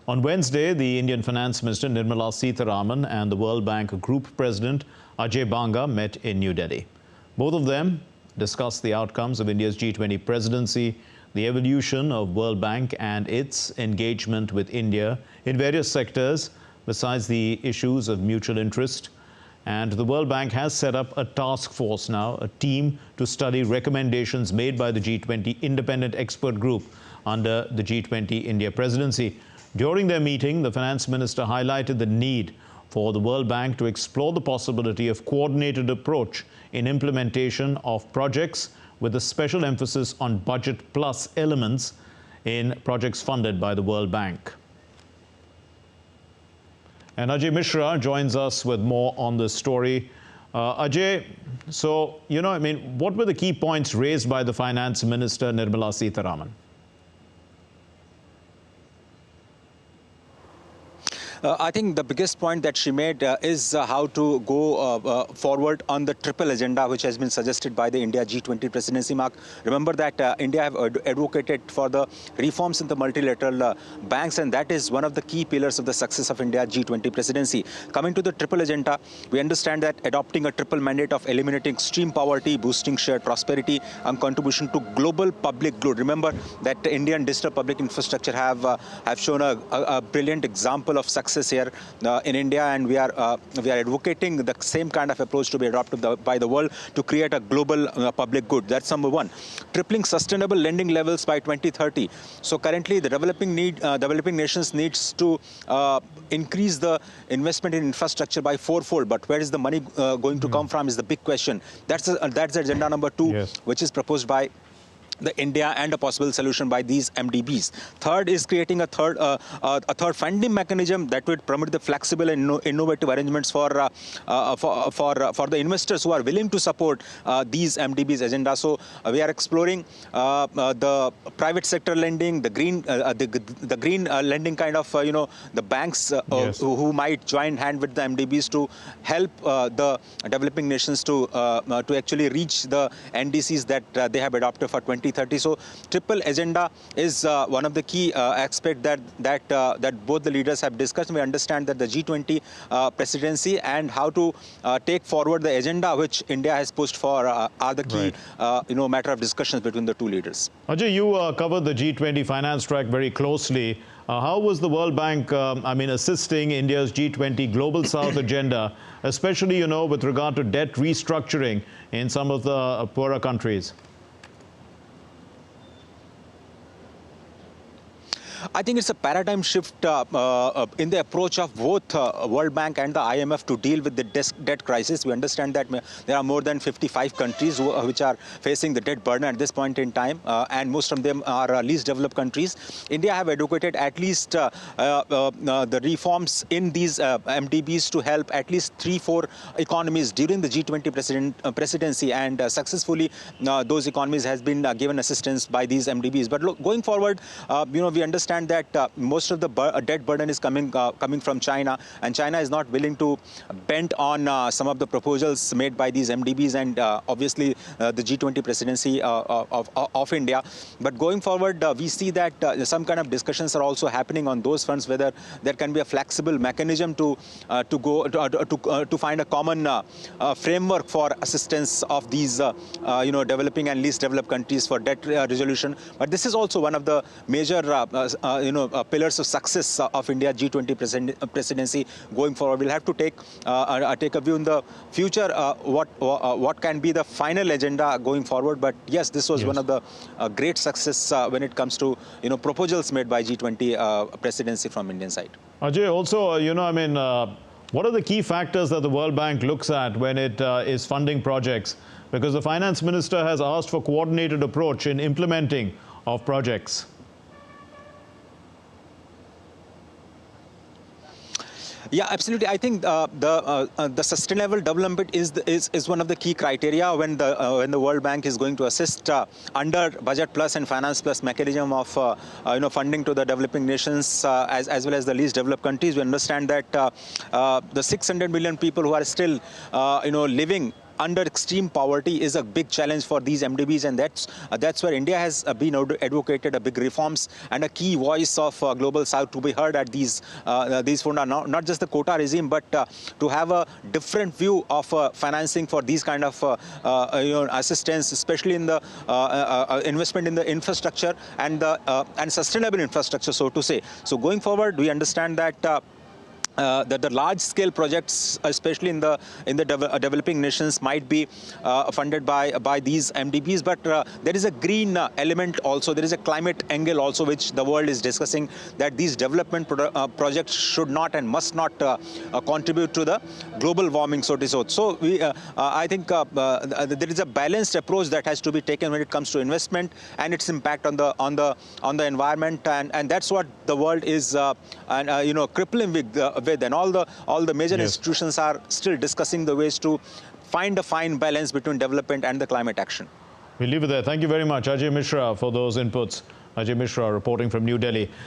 On Wednesday, the Indian Finance Minister Nirmala Sitharaman and the World Bank Group President Ajay Banga met in New Delhi. Both of them discussed the outcomes of India's G20 presidency, the evolution of World Bank and its engagement with India in various sectors, besides the issues of mutual interest. And the World Bank has set up a task force now, a team to study recommendations made by the G20 Independent Expert Group under the G20 India presidency. During their meeting, the finance minister highlighted the need for the World Bank to explore the possibility of coordinated approach in implementation of projects with a special emphasis on budget plus elements in projects funded by the World Bank. And Ajay Mishra joins us with more on this story. Ajay, so, what were the key points raised by the Finance Minister Nirmala Sitharaman? I think the biggest point that she made is how to go forward on the triple agenda which has been suggested by the India G20 presidency. Mark, remember that India have advocated for the reforms in the multilateral banks, and that is one of the key pillars of the success of India G20 presidency. Coming to the triple agenda, we understand that adopting a triple mandate of eliminating extreme poverty, boosting shared prosperity, and contribution to global public good. Remember that the Indian digital public infrastructure have shown a brilliant example of success here in India, and we are advocating the same kind of approach to be adopted by the world to create a global public good. That's number one. Tripling sustainable lending levels by 2030. So currently, the developing nations needs to increase the investment in infrastructure by fourfold. But where is the money going to come from is the big question. That's agenda number two, yes, which is proposed by the India and a possible solution by these MDBs. Third is creating a third funding mechanism that would promote the flexible and innovative arrangements for the investors who are willing to support these MDBs agenda. So we are exploring the private sector lending, the green lending kind of the banks yes, who might join hand with the MDBs to help the developing nations to actually reach the NDCs that they have adopted for 2030. So triple agenda is one of the key aspects that both the leaders have discussed. We understand that the G20 presidency and how to take forward the agenda which India has pushed for are the key matter of discussions between the two leaders. Ajay, you covered the G20 finance track very closely. How was the World Bank, assisting India's G20 Global South agenda, especially, with regard to debt restructuring in some of the poorer countries? I think it's a paradigm shift in the approach of both World Bank and the IMF to deal with the debt crisis. We understand that there are more than 55 countries which are facing the debt burden at this point in time, and most of them are least developed countries. India have advocated at least the reforms in these MDBs to help at least 3-4 economies during the G20 presidency, and successfully those economies has been given assistance by these MDBs. But look, going forward, we understand that most of the debt burden is coming from China, and China is not willing to bend on some of the proposals made by these MDBs and obviously the G20 presidency of India. But going forward, we see that some kind of discussions are also happening on those fronts, whether there can be a flexible mechanism to find a common framework for assistance of these developing and least developed countries for debt resolution. But this is also one of the major pillars of success of India G20 presidency going forward. We'll have to take a view in the future what can be the final agenda going forward. But yes, this was one of the great success when it comes to proposals made by G20 presidency from Indian side. Ajay, also what are the key factors that the World Bank looks at when it is funding projects? Because the finance minister has asked for coordinated approach in implementing of projects. Yeah, absolutely. I think the sustainable development is one of the key criteria when the World Bank is going to assist under Budget Plus and Finance Plus mechanism of funding to the developing nations as well as the least developed countries. We understand that the 600 million people who are still living under extreme poverty is a big challenge for these MDBs, and that's where India has been advocated a big reforms and a key voice of global South to be heard at these fund, not just the quota regime, but to have a different view of financing for these kind of assistance, especially in the investment in the infrastructure and sustainable infrastructure, so to say. So going forward, we understand that that the large-scale projects, especially in the developing nations, might be funded by these MDBs. But there is a green element also. There is a climate angle also, which the world is discussing, that these development projects should not and must not contribute to the global warming, so to say. So I think there is a balanced approach that has to be taken when it comes to investment and its impact on the environment, and that's what the world is crippling with, and all the major institutions are still discussing the ways to find a fine balance between development and the climate action. We'll leave it there. Thank you very much, Ajay Mishra, for those inputs. Ajay Mishra reporting from New Delhi.